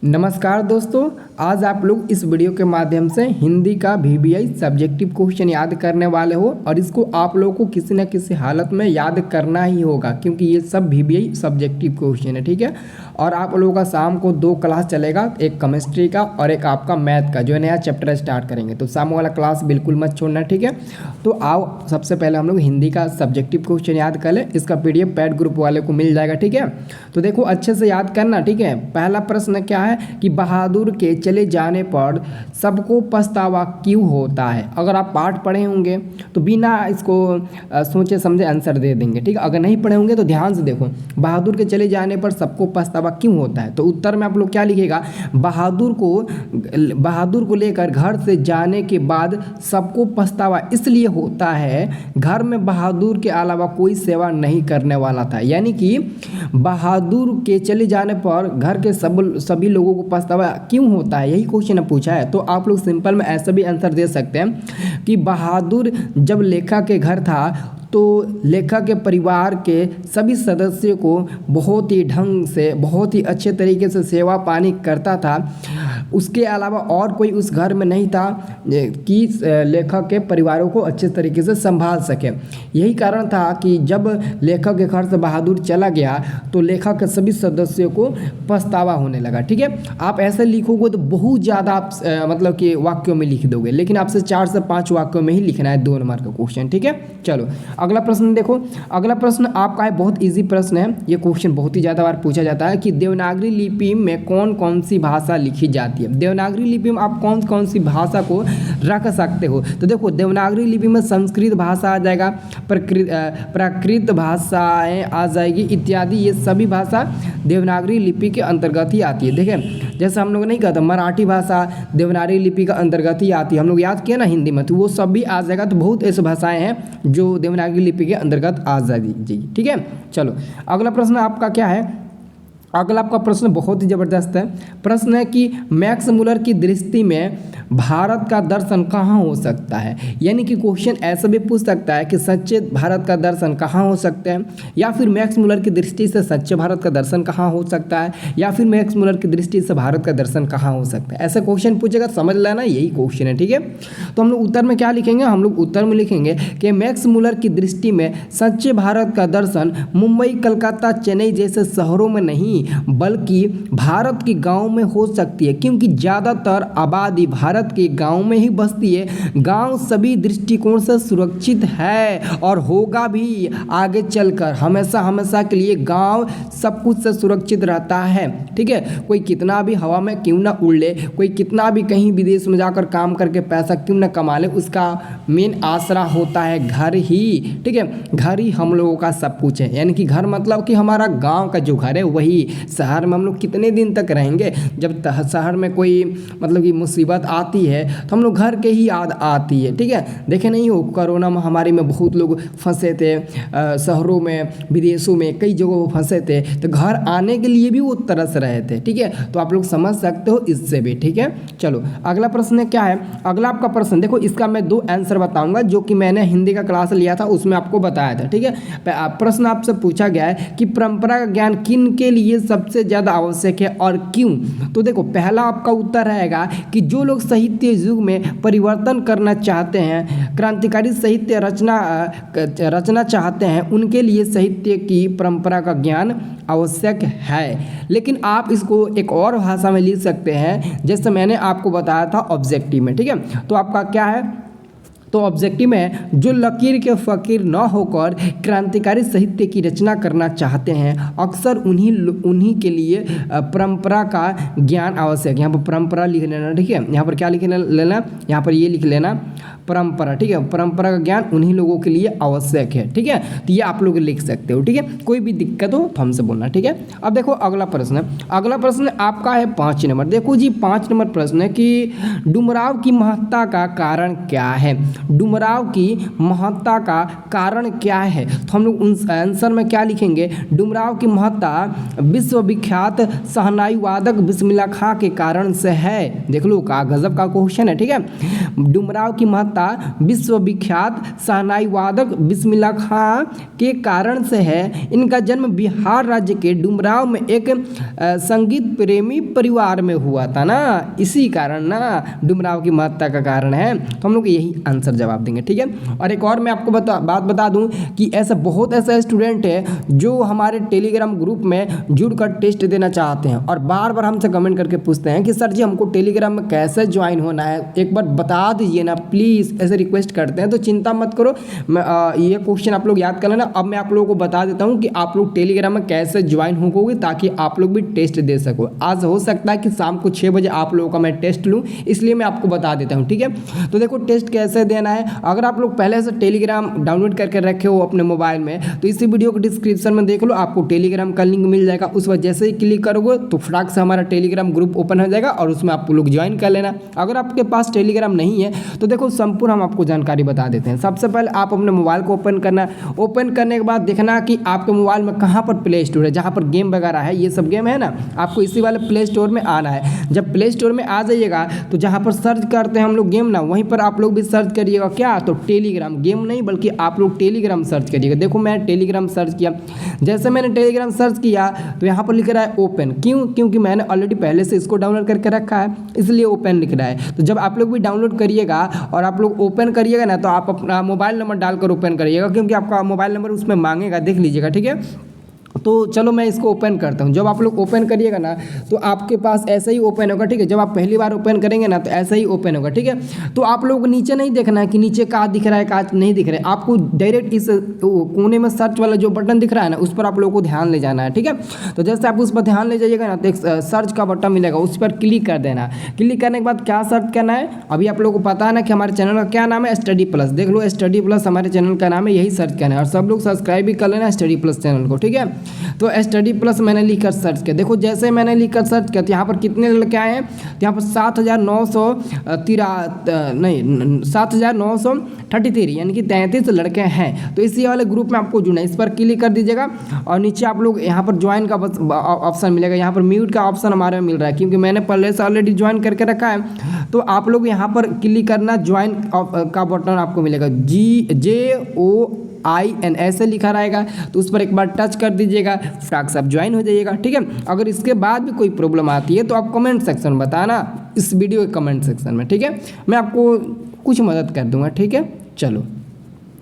नमस्कार दोस्तों, आज आप लोग इस वीडियो के माध्यम से हिंदी का वीवीआई सब्जेक्टिव क्वेश्चन याद करने वाले हो और इसको आप लोगों को किसी न किसी हालत में याद करना ही होगा क्योंकि ये सब वीवीआई सब्जेक्टिव क्वेश्चन है। ठीक है, और आप लोगों का शाम को 2 क्लास चलेगा, एक केमिस्ट्री का और एक आपका मैथ का, जो है नया चैप्टर स्टार्ट करेंगे। तो शाम वाला क्लास बिल्कुल मत छोड़ना। ठीक है, तो आओ सबसे पहले हम लोग हिंदी का सब्जेक्टिव क्वेश्चन याद कर लें। इसका PDF पैड ग्रुप वाले को मिल जाएगा। ठीक है, तो देखो अच्छे से याद करना। ठीक है, पहला प्रश्न क्या है कि बहादुर के चले जाने पर सबको पछतावा क्यों होता है। अगर आप पाठ पढ़े होंगे तो बिना इसको सोचे समझे आंसर दे देंगे। ठीक है, अगर नहीं पढ़े होंगे तो ध्यान से देखो, बहादुर के चले जाने पर सबको पछतावा क्यों होता है। तो उत्तर में आप लोग क्या लिखेगा, बहादुर को लेकर घर से जाने के बाद सबको पछतावा इसलिए होता है, घर में बहादुर के अलावा कोई सेवा नहीं करने वाला था। यानी कि बहादुर के चले जाने पर घर के सभी लोगों को पछतावा क्यों होता है, यही क्वेश्चन पूछा है। तो आप लोग सिंपल में ऐसा भी आंसर दे सकते हैं कि बहादुर जब लेखक के घर था तो लेखक के परिवार के सभी सदस्यों को बहुत ही ढंग से, बहुत ही अच्छे तरीके से सेवा पानी करता था। उसके अलावा और कोई उस घर में नहीं था कि लेखक के परिवारों को अच्छे तरीके से संभाल सके। यही कारण था कि जब लेखक के घर से बहादुर चला गया तो लेखक के सभी सदस्यों को पछतावा होने लगा। ठीक है, आप ऐसे लिखोगे तो बहुत ज़्यादा आप मतलब कि वाक्यों में लिख दोगे, लेकिन आपसे 4 से 5 वाक्यों में ही लिखना है 2 नंबर का क्वेश्चन। ठीक है, चलो अगला प्रश्न देखो। अगला प्रश्न आपका है, बहुत इजी प्रश्न है। ये क्वेश्चन बहुत ही ज़्यादा बार पूछा जाता है कि देवनागरी लिपि में कौन कौन सी भाषा लिखी जाती है। देवनागरी लिपि में आप कौन कौन सी भाषा को रख सकते हो। तो देखो, देवनागरी लिपि में संस्कृत भाषा आ जाएगा, प्राकृत भाषाएँ आ जाएगी इत्यादि। ये सभी भाषा देवनागरी लिपि के अंतर्गत ही आती है। देखें, जैसे हम लोग नहीं कहते मराठी भाषा देवनागरी लिपि का अंतर्गत ही आती है, हम लोग याद किया ना हिंदी में, तो वो सब भी आ जाएगा। तो बहुत ऐसी भाषाएं हैं जो देवनागरी लिपि के अंतर्गत आ जाएगी। ठीक है, चलो अगला प्रश्न आपका क्या है। अगला आपका प्रश्न बहुत ही जबरदस्त है। प्रश्न है कि मैक्स मुलर की दृष्टि में भारत का दर्शन कहाँ हो सकता है। यानी कि क्वेश्चन ऐसा भी पूछ सकता है कि सच्चे भारत का दर्शन कहाँ हो सकते हैं, या फिर मैक्स मुलर की दृष्टि से सच्चे भारत का दर्शन कहाँ हो सकता है, या फिर मैक्स मुलर की दृष्टि से भारत का दर्शन कहाँ हो सकता है। ऐसा क्वेश्चन पूछेगा, समझ लेना यही क्वेश्चन है। ठीक है, तो हम लोग उत्तर में क्या लिखेंगे, हम लोग उत्तर में लिखेंगे कि मैक्स मुलर की दृष्टि में सच्चे भारत का दर्शन मुंबई, कलकत्ता, चेन्नई जैसे शहरों में नहीं बल्कि भारत के गांव में हो सकती है, क्योंकि ज़्यादातर आबादी भारत के गांव में ही बसती है। गांव सभी दृष्टिकोण से सुरक्षित है और होगा भी आगे चलकर। हमेशा के लिए गांव सब कुछ से सुरक्षित रहता है। ठीक है, कोई कितना भी हवा में क्यों ना उड़ ले, कोई कितना भी कहीं विदेश में जाकर काम करके पैसा क्यों ना कमा ले, उसका मेन आसरा होता है घर ही। ठीक है, घर ही हम लोगों का सब कुछ है। यानी कि घर मतलब कि हमारा गाँव का जो घर है वही। शहर में हम लोग कितने दिन तक रहेंगे, जब शहर में कोई मतलब कि मुसीबत आती है तो हम लोग घर के ही याद आती है। ठीक है, देखे नहीं हो कोरोना महामारी में बहुत लोग फंसे थे, शहरों में, विदेशों में, कई जगहों फंसे थे, तो घर आने के लिए भी वो तरस रहे थे। ठीक है, तो आप लोग समझ सकते हो इससे भी। ठीक है, चलो अगला प्रश्न क्या है। अगला आपका प्रश्न देखो, इसका मैं 2 आंसर बताऊंगा जो कि मैंने हिंदी का क्लास लिया था उसमें आपको बताया था। ठीक है, प्रश्न आपसे पूछा गया है कि परंपरा का ज्ञान किन के लिए सबसे ज़्यादा आवश्यक है और क्यों। तो देखो, पहला आपका उत्तर रहेगा कि जो लोग साहित्य युग में परिवर्तन करना चाहते हैं, क्रांतिकारी साहित्य रचना चाहते हैं, उनके लिए साहित्य की परंपरा का ज्ञान आवश्यक है। लेकिन आप इसको एक और भाषा में लिख सकते हैं, जैसे मैंने आपको बताया था ऑब्जेक्टिव में। ठीक है, तो आपका क्या है, तो ऑब्जेक्टिव में जो लकीर के फ़कीर न होकर क्रांतिकारी साहित्य की रचना करना चाहते हैं, अक्सर उन्हीं के लिए परंपरा का ज्ञान आवश्यक है। यहाँ पर परंपरा लिख लेना। ठीक है, यहाँ पर क्या लिख लेना, यहाँ पर ये लिख लेना परंपरा। ठीक है, परंपरा का ज्ञान उन्हीं लोगों के लिए आवश्यक है। ठीक है, तो ये आप लोग लिख सकते हो। ठीक है, कोई भी दिक्कत हो तो हमसे बोलना। ठीक है, अब देखो अगला प्रश्न। अगला प्रश्न आपका है 5 नंबर। देखो जी, 5 नंबर प्रश्न है कि डुमराव की महत्ता का कारण क्या है। डुमराव की महत्ता का कारण क्या है, तो हम लोग उन आंसर में क्या लिखेंगे, डुमराव की महत्ता विश्वविख्यात शहनाई वादक बिस्मिल्लाह खां के कारण से है। देख लो का गजब का क्वेश्चन है। ठीक है, डुमराव की महत्ता नामता विश्वविख्यात शहनाई वादक बिस्मिल्लाह खां के कारण से है। इनका जन्म बिहार राज्य के डुमराव में एक संगीत प्रेमी परिवार में हुआ था ना, इसी कारण ना डुमराव की महत्ता का कारण है। तो हम लोग यही आंसर जवाब देंगे, ठीक है। और एक और मैं आपको बात बता दूं कि ऐसा बहुत ऐसा स्टूडेंट है जो हमारे टेलीग्राम ग्रुप में जुड़कर टेस्ट देना चाहते हैं और बार बार हमसे कमेंट करके पूछते हैं कि सर जी हमको टेलीग्राम में कैसे ज्वाइन होना है, एक बार बता दीजिए ना प्लीज़, ऐसे रिक्वेस्ट करते हैं। तो चिंता मत करो, ये क्वेश्चन आप लोग याद कर लेना। अब मैं आप लोगों को बता देता हूँ कि आप लोग टेलीग्राम में कैसे ज्वाइन होगे ताकि आप लोग भी टेस्ट दे सको। आज हो सकता है कि शाम को 6 बजे आप लोगों का मैं टेस्ट लूँ, इसलिए मैं आपको बता देता हूँ, ठीक है। तो देखो टेस्ट कैसे देना है। अगर आप लोग पहले से टेलीग्राम डाउनलोड करके रखे हो अपने मोबाइल में तो इसी वीडियो को डिस्क्रिप्शन में देख लो, आपको टेलीग्राम का लिंक मिल जाएगा। उस पर जैसे ही क्लिक करोगे तो फटाक से हमारा टेलीग्राम ग्रुप ओपन हो जाएगा और उसमें आप लोग ज्वाइन कर लेना। अगर आपके पास टेलीग्राम नहीं है तो देखो संपूर्ण हम आपको जानकारी बता देते हैं। सबसे पहले आप अपने मोबाइल को ओपन करना, ओपन करने के बाद देखना कि आपके मोबाइल में कहाँ पर प्ले स्टोर है, जहाँ पर गेम वगैरह है, ये सब गेम है ना, आपको इसी वाले प्ले स्टोर में आना है। जब प्ले स्टोर में आ जाइएगा तो जहाँ पर सर्च करते हैं हम लोग गेम ना, वहीं पर आप लोग भी सर्च करिएगा क्या, तो टेलीग्राम, गेम नहीं बल्कि आप लोग टेलीग्राम सर्च करिएगा। देखो मैं टेलीग्राम सर्च किया, जैसे मैंने टेलीग्राम सर्च किया तो यहाँ पर लिख रहा है ओपन। क्यों? क्योंकि मैंने ऑलरेडी पहले से इसको डाउनलोड करके रखा है, इसलिए ओपन लिख रहा है। तो जब आप लोग भी डाउनलोड करिएगा और आप लोग ओपन करिएगा ना तो आप अपना मोबाइल नंबर डालकर ओपन करिएगा, क्योंकि आपका मोबाइल नंबर उसमें मांगेगा, देख लीजिएगा, ठीक है। तो चलो मैं इसको ओपन करता हूँ। जब आप लोग ओपन करिएगा ना तो आपके पास ऐसे ही ओपन होगा, ठीक है। जब आप पहली बार ओपन करेंगे ना तो ऐसे ही ओपन होगा, ठीक है। तो आप लोग को नीचे नहीं देखना है कि नीचे कहाँ दिख रहा है कहाँ नहीं दिख रहा है, आपको डायरेक्ट इस कोने में सर्च वाला जो बटन दिख रहा है ना उस पर आप लोगों को ध्यान ले जाना है, ठीक है। तो जैसे आप उस पर ध्यान ले जाइएगा ना तो एक सर्च का बटन मिलेगा, उस पर क्लिक कर देना। क्लिक करने के बाद क्या सर्च करना है, अभी आप लोगों को पता है ना कि हमारे चैनल का क्या नाम है, स्टडी प्लस। देख लो स्टडी प्लस हमारे चैनल का नाम है, यही सर्च करना है। और सब लोग सब्सक्राइब भी कर लेना स्टडी प्लस चैनल को, ठीक है। तो स्टडी प्लस मैंने लिखकर सर्च किया, देखो जैसे मैंने लिखकर सर्च किया तो यहाँ पर कितने लड़के आए हैं, तो यहाँ पर 7,933 यानी कि 33 लड़के हैं। तो इसी वाले ग्रुप में आपको जुड़ना है, इस पर क्लिक कर दीजिएगा और नीचे आप लोग यहाँ पर ज्वाइन का ऑप्शन मिलेगा। यहाँ पर म्यूट का ऑप्शन हमारे में मिल रहा है क्योंकि मैंने पहले से ऑलरेडी ज्वाइन करके रखा है। तो आप लोग यहाँ पर क्लिक करना, ज्वाइन का बटन आपको मिलेगा, JOIN ऐसे लिखा रहेगा, तो उस पर एक बार टच कर दीजिएगा, फटाक से आप ज्वाइन हो जाइएगा, ठीक है। अगर इसके बाद भी कोई प्रॉब्लम आती है तो आप कमेंट सेक्शन में बताना, इस वीडियो के कमेंट सेक्शन में, ठीक है। मैं आपको कुछ मदद कर दूंगा, ठीक है। चलो।